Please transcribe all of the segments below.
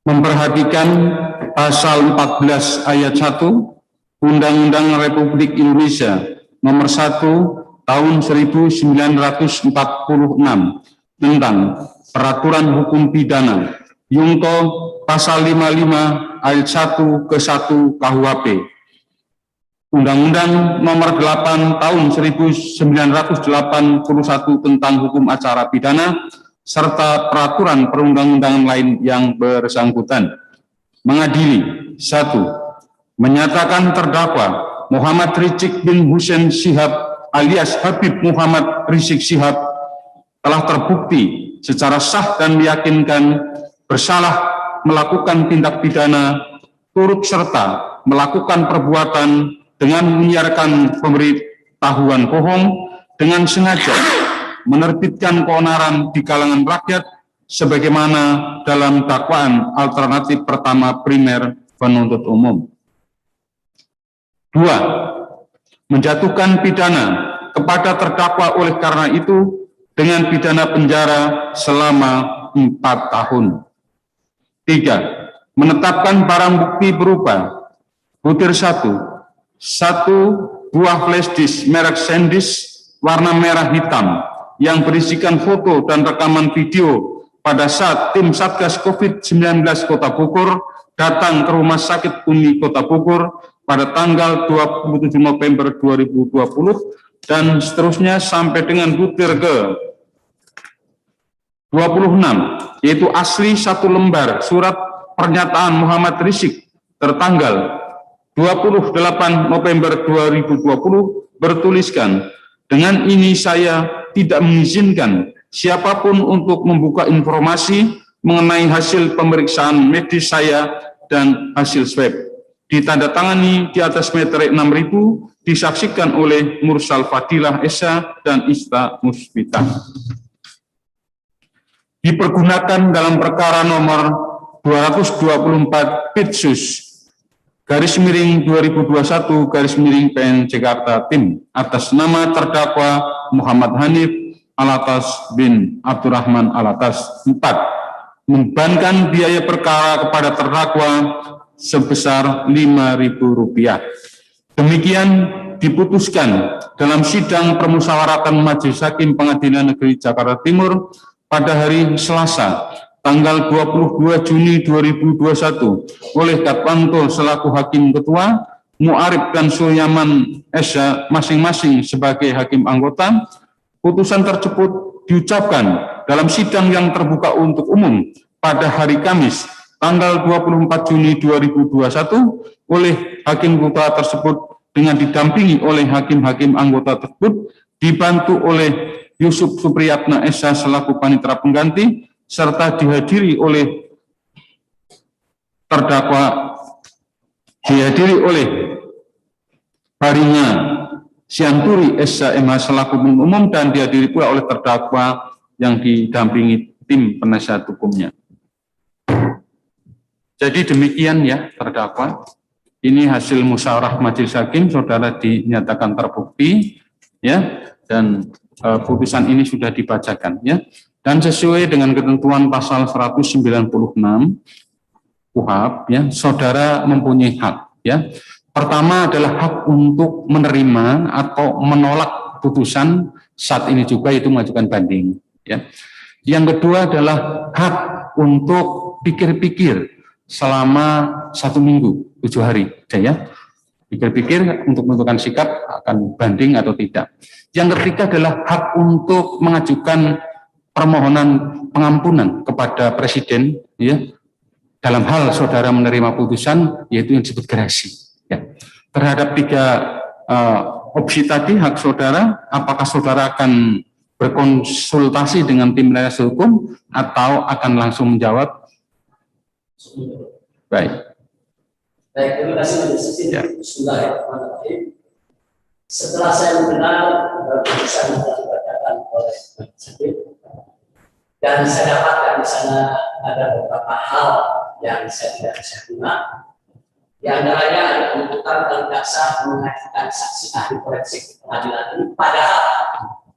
memperhatikan pasal 14 ayat 1 Undang-Undang Republik Indonesia nomor 1 tahun 1946 tentang peraturan hukum pidana Yungto pasal 55 ayat 1 ke 1 KUHP, Undang-Undang nomor 8 tahun 1981 tentang hukum acara pidana, serta peraturan perundang-undangan lain yang bersangkutan. Mengadili: 1. Menyatakan terdakwa Muhammad Rizik bin Hussein Shihab alias Habib Muhammad Rizik Shihab telah terbukti secara sah dan meyakinkan bersalah melakukan tindak pidana turut serta melakukan perbuatan dengan menyiarkan pemberitahuan bohong dengan sengaja menerbitkan keonaran di kalangan rakyat sebagaimana dalam dakwaan alternatif pertama primer penuntut umum. 2. Menjatuhkan pidana kepada terdakwa oleh karena itu dengan pidana penjara selama 4 tahun. 3. Menetapkan barang bukti berupa butir 1 buah flash disk merek SanDisk warna merah hitam yang berisikan foto dan rekaman video pada saat tim Satgas COVID-19 Kota Bogor datang ke Rumah Sakit Umi Kota Bogor pada tanggal 27 November 2020 dan seterusnya sampai dengan butir ke 26, yaitu asli 1 lembar surat pernyataan Muhammad Rizik tertanggal 28 November 2020 bertuliskan, dengan ini saya tidak mengizinkan siapapun untuk membuka informasi mengenai hasil pemeriksaan medis saya dan hasil swab. Ditandatangani di atas meterai 6.000, disaksikan oleh Mursal Fadilah Esa dan Ista Musbita. Dipergunakan dalam perkara nomor 224 Pitsus /2021 Jakarta Tim atas nama terdakwa Muhammad Hanif Alatas bin Abdurrahman Alatas. 4. Membebankan biaya perkara kepada terdakwa sebesar Rp5.000. Demikian diputuskan dalam sidang permusyawaratan Majelis Hakim Pengadilan Negeri Jakarta Timur pada hari Selasa tanggal 22 Juni 2021 oleh Katwanto selaku Hakim Ketua, Mu'arif dan Sulyaman Esa masing-masing sebagai Hakim Anggota. Putusan tersebut diucapkan dalam sidang yang terbuka untuk umum pada hari Kamis tanggal 24 Juni 2021 oleh Hakim Ketua tersebut dengan didampingi oleh hakim-hakim anggota tersebut, dibantu oleh Yusuf Supriyatna Esa selaku panitera pengganti, serta dihadiri oleh terdakwa, Baringa Sianturi SHMH selaku penuntut umum, dan dihadiri pula oleh terdakwa yang didampingi tim penasihat hukumnya. Jadi demikian ya terdakwa. Ini hasil musyawarah majelis hakim, saudara dinyatakan terbukti ya, dan putusan ini sudah dibacakan ya. Dan sesuai dengan ketentuan pasal 196 KUHP ya, saudara mempunyai hak ya. Pertama adalah hak untuk menerima atau menolak putusan, saat ini juga itu mengajukan banding ya. Yang kedua adalah hak untuk pikir-pikir selama 1 minggu 7 hari ya. Pikir-pikir untuk menentukan sikap akan banding atau tidak. Yang ketiga adalah hak untuk mengajukan permohonan pengampunan kepada Presiden ya, dalam hal saudara menerima putusan, yaitu yang disebut gerasi ya. Terhadap 3 opsi tadi hak saudara, apakah saudara akan berkonsultasi dengan tim penasihat hukum atau akan langsung menjawab? Baik. Baik, terima kasih Majelis Hakim. Bismillahirrahmanirrahim. Setelah saya mendengar putusan yang telah dibacakan oleh Majelis Hakim, dan saya dapatkan di sana ada beberapa hal yang saya tidak bisa terima. Di antaranya ada penuntutan dan jaksa mengajukan saksi ahli forensik di pengadilan ini, padahal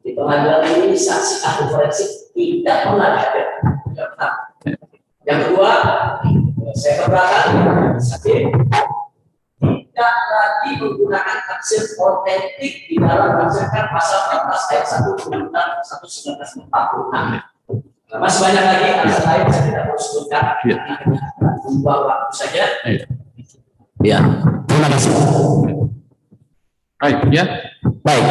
di pengadilan ini saksi ahli forensik tidak pernah hadir. Yang kedua, Saya keberatan hakim tidak lagi menggunakan hasil otentik di dalam menafsirkan pasal 14 ayat 1 Undang-Undang 1946. Nah, masih banyak lagi alasan lain saya tidak mau sebutkan. Membuang waktu saja. Ya, terima kasih. Baik, ya. Baik.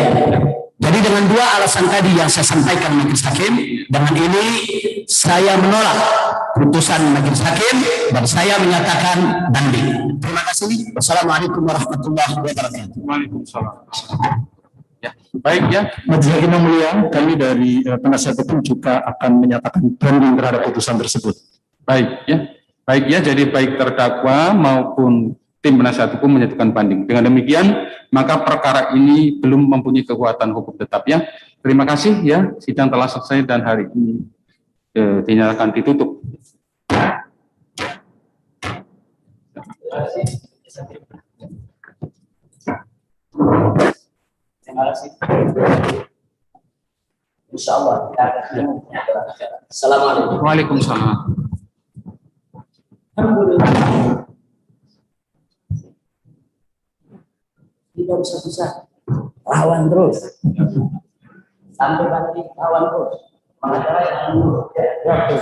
Jadi dengan dua alasan tadi yang saya sampaikan majelis hakim, dengan ini saya menolak putusan majelis hakim dan saya menyatakan banding. Terima kasih. Wassalamualaikum warahmatullahi wabarakatuh. Waalaikumsalam. Ya, baik ya. Majelis Hakim yang mulia, kami dari penasihat hukum juga akan menyatakan banding terhadap putusan tersebut. Baik ya. Baik ya, jadi baik terdakwa maupun tim penasihat hukum menyatakan banding. Dengan demikian, maka perkara ini belum mempunyai kekuatan hukum tetap ya. Terima kasih ya, sidang telah selesai dan hari ini dinyatakan ditutup. Terima kasih. Insya Allah. Assalamualaikum. Waalaikumsalam. Alhamdulillah. Tidak bisa lawan terus sampai nanti lawan terus mengacara yang dulu tapi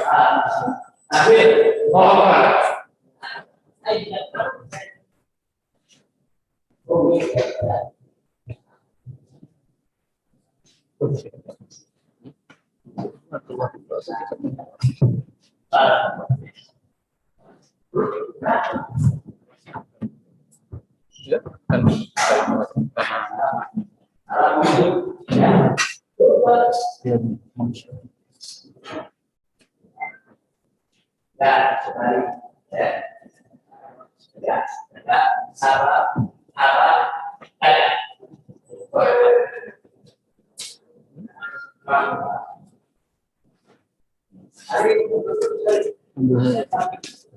Ya, dan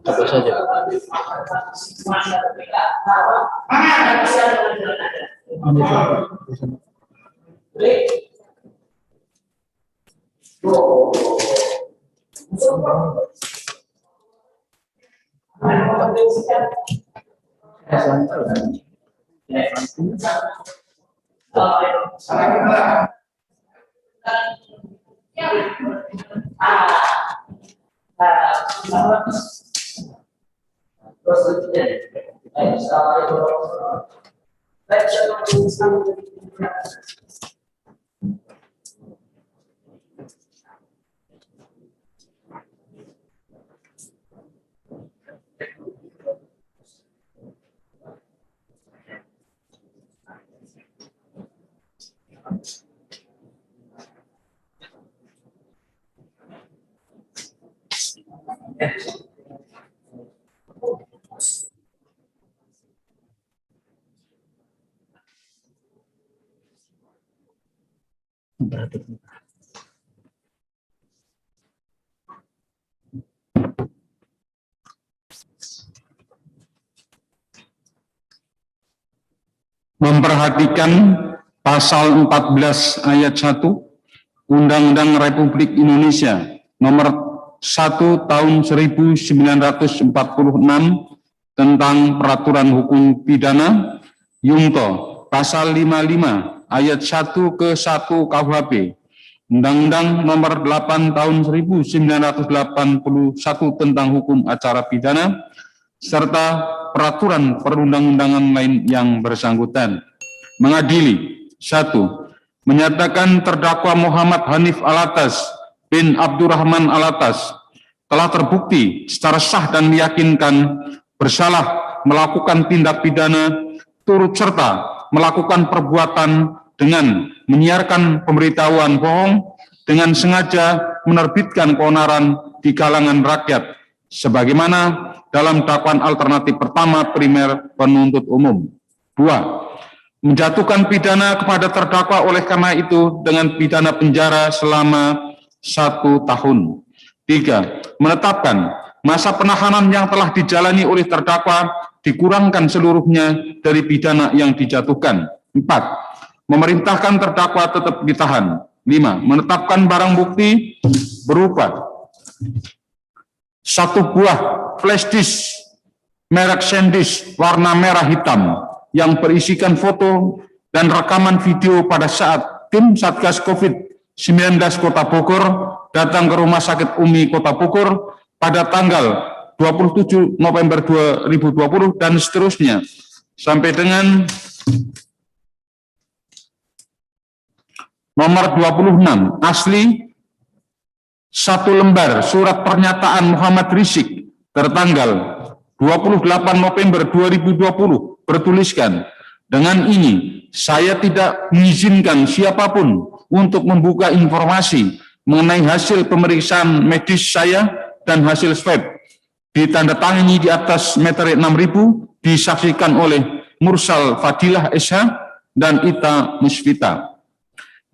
Apa saja. memperhatikan pasal 14 ayat 1 Undang-Undang Republik Indonesia nomor 1 tahun 1946 tentang peraturan hukum pidana Yungto pasal 55 ayat 1 ke 1 KUHP, Undang-Undang nomor 8 tahun 1981 tentang hukum acara pidana, serta peraturan perundang-undangan lain yang bersangkutan. Mengadili. 1. Menyatakan terdakwa Muhammad Hanif Alatas bin Abdurrahman Alatas telah terbukti secara sah dan meyakinkan bersalah melakukan tindak pidana turut serta melakukan perbuatan dengan menyiarkan pemberitahuan bohong dengan sengaja menerbitkan keonaran di kalangan rakyat sebagaimana dalam dakwaan alternatif pertama primer penuntut umum. 2. Menjatuhkan pidana kepada terdakwa oleh karena itu dengan pidana penjara selama 1 tahun. 3. Menetapkan masa penahanan yang telah dijalani oleh terdakwa dikurangkan seluruhnya dari pidana yang dijatuhkan. 4. Memerintahkan terdakwa tetap ditahan. 5. Menetapkan barang bukti berupa 1 buah flash disk merek SanDisk warna merah hitam yang berisikan foto dan rekaman video pada saat tim Satgas COVID-19 Kota Bogor datang ke Rumah Sakit Umi Kota Bogor pada tanggal 27 November 2020 dan seterusnya sampai dengan nomor 26 asli 1 lembar surat pernyataan Muhammad Rizik tertanggal 28 November 2020 bertuliskan, dengan ini saya tidak mengizinkan siapapun untuk membuka informasi mengenai hasil pemeriksaan medis saya dan hasil swab. Ditandatangani di atas meterai 6.000 disaksikan oleh Mursal Fadilah SH dan Ita Musfita.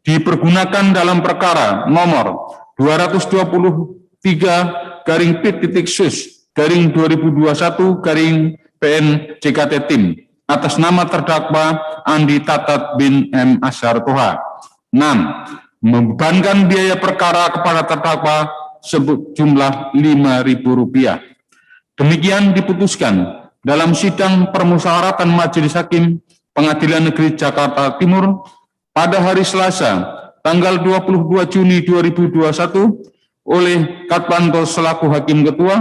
Dipergunakan dalam perkara nomor 220.3/Pit-Sus/2021/PN-JKT-Tim atas nama terdakwa Andi Tatat bin M. Ashar Toha. 6. Membebankan biaya perkara kepada terdakwa sejumlah Rp5.000. Demikian diputuskan dalam sidang permusyawaratan Majelis Hakim Pengadilan Negeri Jakarta Timur pada hari Selasa, tanggal 22 Juni 2021 oleh Katlanto selaku Hakim Ketua,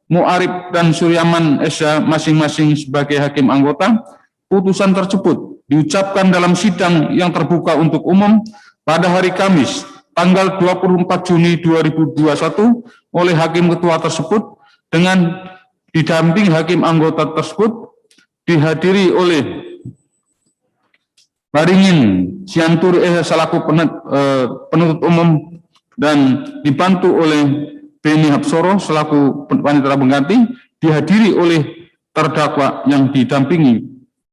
Mu'arif dan Suryaman SH masing-masing sebagai Hakim Anggota. Putusan tersebut diucapkan dalam sidang yang terbuka untuk umum pada hari Kamis, tanggal 24 Juni 2021 oleh Hakim Ketua tersebut dengan didamping Hakim Anggota tersebut dihadiri oleh Baringin Siantur selaku penuntut umum dan dibantu oleh Beni Hapsoro selaku panitera pengganti, dihadiri oleh terdakwa yang didampingi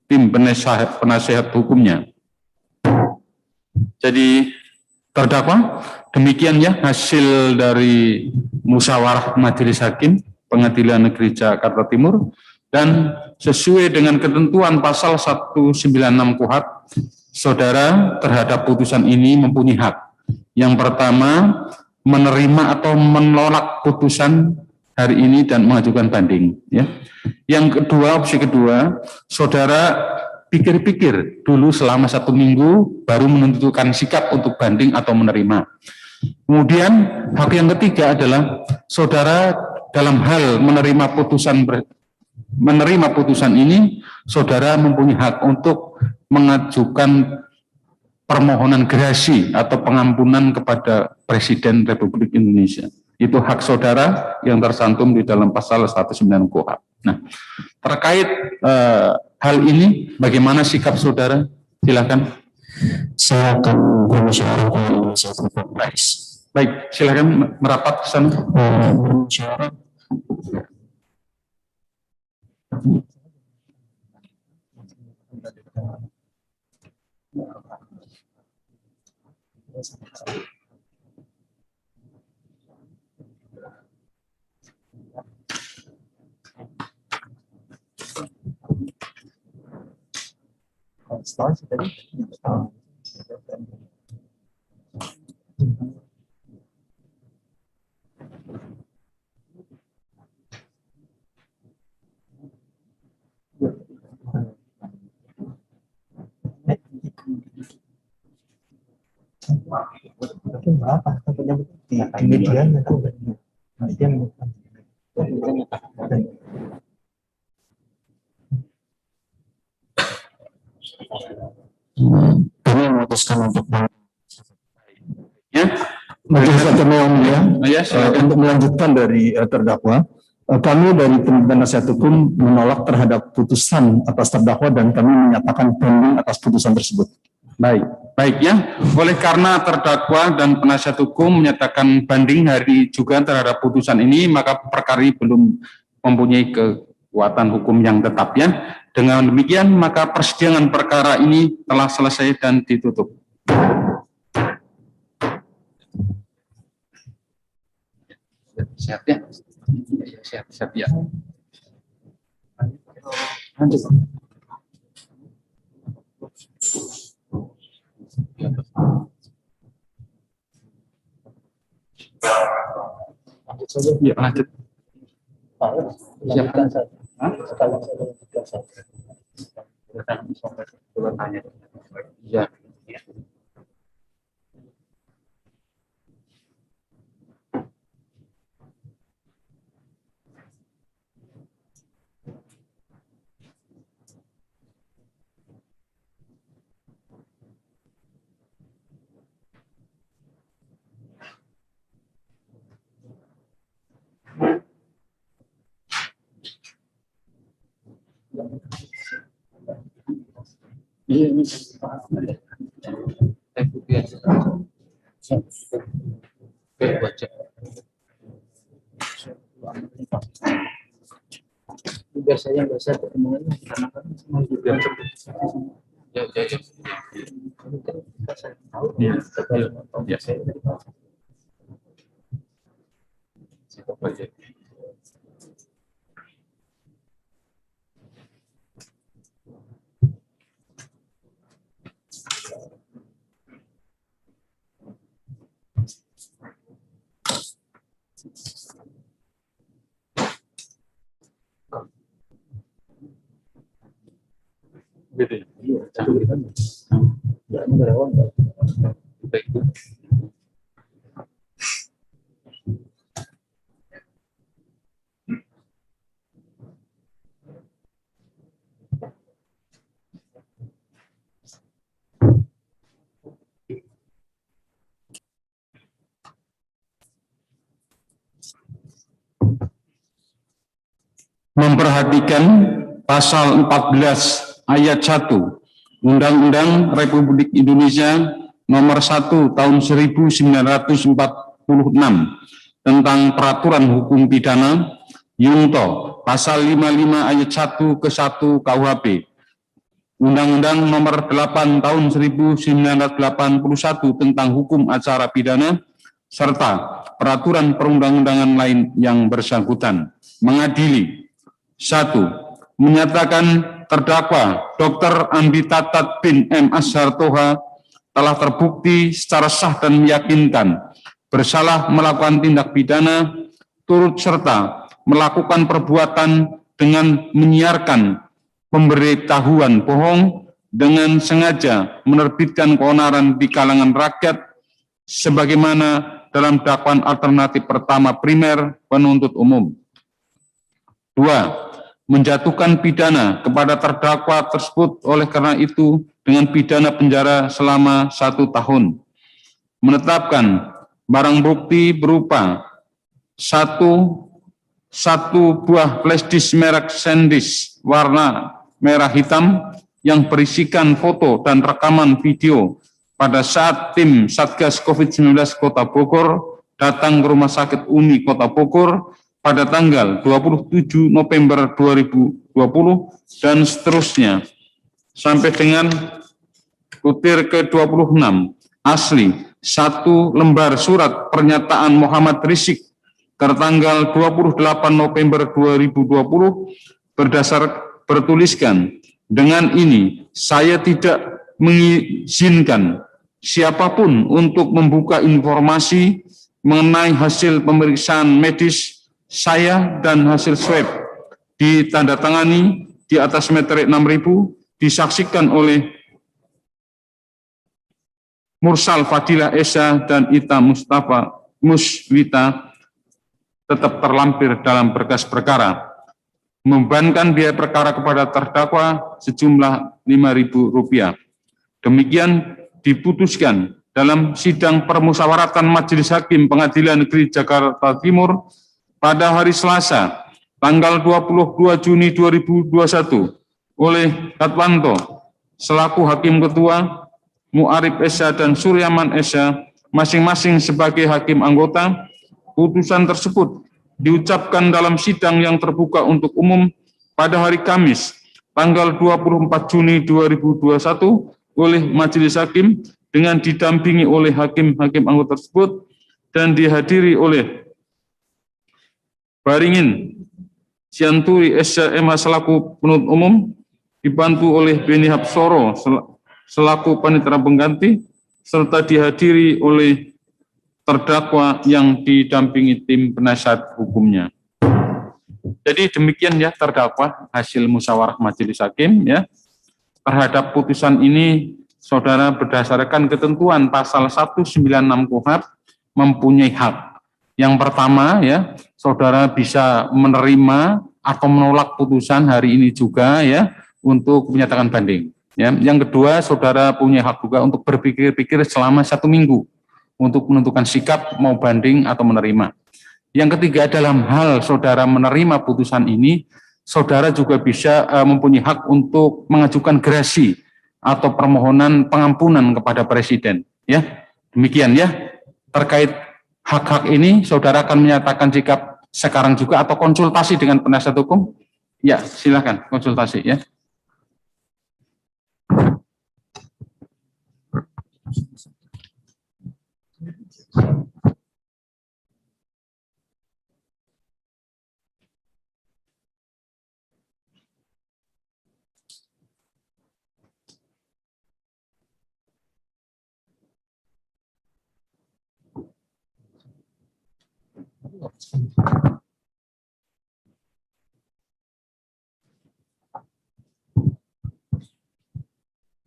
tim penasehat hukumnya. Jadi terdakwa, demikian ya hasil dari musyawarah Majelis Hakim Pengadilan Negeri Jakarta Timur, dan sesuai dengan ketentuan pasal 196 KUHP, saudara terhadap putusan ini mempunyai hak. Yang pertama, menerima atau menolak putusan hari ini dan mengajukan banding. Ya. Yang kedua, opsi kedua, saudara pikir-pikir dulu selama 1 minggu baru menentukan sikap untuk banding atau menerima. Kemudian hak yang ketiga adalah saudara dalam hal menerima putusan ini, saudara mempunyai hak untuk mengajukan permohonan gerasi atau pengampunan kepada Presiden Republik Indonesia. Itu hak saudara yang tercantum di dalam pasal 196 KUHP. Nah, terkait hal ini, bagaimana sikap saudara? Silakan. Saya akan bermusyawarah. Baik, silakan merapat ke sana. Bermusyawarah. Kami memutuskan untuk Ya, Majelis Hakim yang mulia, ya, silakan. untuk melanjutkan dari terdakwa, kami dari tim penasihat hukum menolak terhadap putusan atas terdakwa dan kami menyatakan banding atas putusan tersebut. Baik ya, oleh karena terdakwa dan penasihat hukum menyatakan banding hari juga terhadap putusan ini, maka perkara ini belum mempunyai kekuatan hukum yang tetap ya. Dengan demikian, maka persidangan perkara ini telah selesai dan ditutup. Sehat ya? Sehat ya. Lanjut. Ya, lanjut. Ya. Biar saya nggak usah ketemu karena kan biar cepet. Ya. Saya tahu Iya. ya saya dari bawah. Gitu ya. Iya, tapi kan nggak negara awal. Baik. Memperhatikan pasal 14 ayat 1 Undang-Undang Republik Indonesia nomor 1 tahun 1946 tentang peraturan hukum pidana Yungto pasal 55 ayat 1 ke 1 KUHP, Undang-Undang nomor 8 tahun 1981 tentang hukum acara pidana, serta peraturan perundang-undangan lain yang bersangkutan. Mengadili: 1. Menyatakan terdakwa Dr. Andi Tatat bin M. Azhar Toha telah terbukti secara sah dan meyakinkan bersalah melakukan tindak pidana turut serta melakukan perbuatan dengan menyiarkan pemberitahuan bohong dengan sengaja menerbitkan keonaran di kalangan rakyat sebagaimana dalam dakwaan alternatif pertama primer penuntut umum. 2. Menjatuhkan pidana kepada terdakwa tersebut oleh karena itu dengan pidana penjara selama 1 tahun. Menetapkan barang bukti berupa satu buah flash disk merek SanDisk warna merah hitam yang berisikan foto dan rekaman video pada saat tim Satgas COVID-19 Kota Bogor datang ke Rumah Sakit Umi Kota Bogor pada tanggal 27 November 2020 dan seterusnya sampai dengan butir ke-26. Asli, 1 lembar surat pernyataan Muhammad Rizik tertanggal 28 November 2020 bertuliskan, dengan ini saya tidak mengizinkan siapapun untuk membuka informasi mengenai hasil pemeriksaan medis saya dan hasil swab ditandatangani di atas meterai 6.000 disaksikan oleh Mursal Fadilah Esa dan Ita Mustafa Muswita tetap terlampir dalam berkas perkara. Membebankan biaya perkara kepada terdakwa sejumlah Rp5.000. Demikian diputuskan dalam sidang permusyawaratan Majelis Hakim Pengadilan Negeri Jakarta Timur pada hari Selasa, tanggal 22 Juni 2021 oleh Katwanto selaku Hakim Ketua, Mu'arif Esa dan Suryaman Esa masing-masing sebagai Hakim Anggota. Putusan tersebut diucapkan dalam sidang yang terbuka untuk umum pada hari Kamis, tanggal 24 Juni 2021 oleh Majelis Hakim dengan didampingi oleh hakim-hakim anggota tersebut dan dihadiri oleh Baringin Sianturi SMH selaku penuntut umum, dibantu oleh Beni Hapsoro selaku panitera pengganti, serta dihadiri oleh terdakwa yang didampingi tim penasihat hukumnya. Jadi demikian ya terdakwa hasil musyawarah majelis hakim ya. Terhadap putusan ini saudara berdasarkan ketentuan pasal 196 KUHP mempunyai hak. Yang pertama ya, saudara bisa menerima atau menolak putusan hari ini juga ya untuk menyatakan banding. Ya, yang kedua, saudara punya hak juga untuk berpikir-pikir selama 1 minggu untuk menentukan sikap mau banding atau menerima. Yang ketiga, dalam hal saudara menerima putusan ini, saudara juga bisa mempunyai hak untuk mengajukan gerasi atau permohonan pengampunan kepada Presiden. Ya, demikian ya. Terkait hak-hak ini, saudara akan menyatakan sikap sekarang juga atau konsultasi dengan penasihat hukum? Ya, silakan konsultasi ya.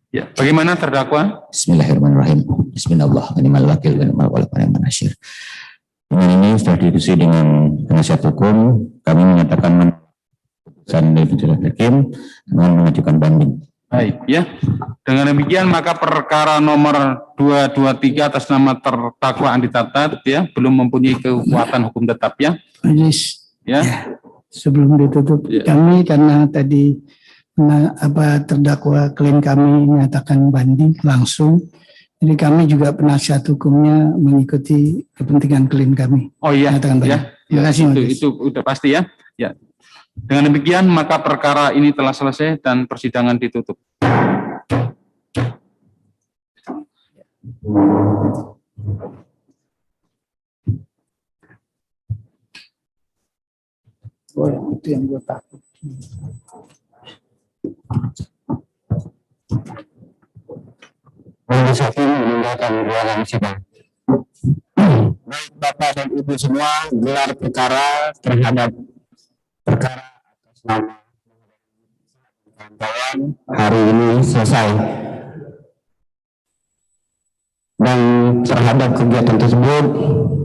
Ya, bagaimana terdakwa? Bismillahirrahmanirrahim. Bismillah. Ini wakil dan wala asyir. Dengan ini sudah diskusi dengan penasihat hukum, kami menyatakan putusan dari majelis hakim dengan mengajukan banding. Baik, ya. Dengan demikian maka perkara nomor 223 atas nama terdakwa Andi Tatat ya belum mempunyai kekuatan hukum tetap ya. Majelis. Ya. Sebelum ditutup, kami karena tadi terdakwa klien kami menyatakan banding langsung, jadi kami juga penasihat hukumnya mengikuti kepentingan klien kami. Oh iya, menyatakan banding. ya. Terima kasih, Majelis. Itu udah pasti ya. Ya. Dengan demikian maka perkara ini telah selesai dan persidangan ditutup. Oh, itu yang gue takut. Majelis hakim meninggalkan ruangan sidang. Baik Bapak dan Ibu semua, gelar perkara terhadap perkara atas nama kawan hari ini selesai. Dan terhadap kegiatan tersebut,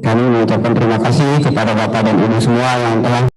kami mengucapkan terima kasih kepada Bapak dan Ibu semua yang telah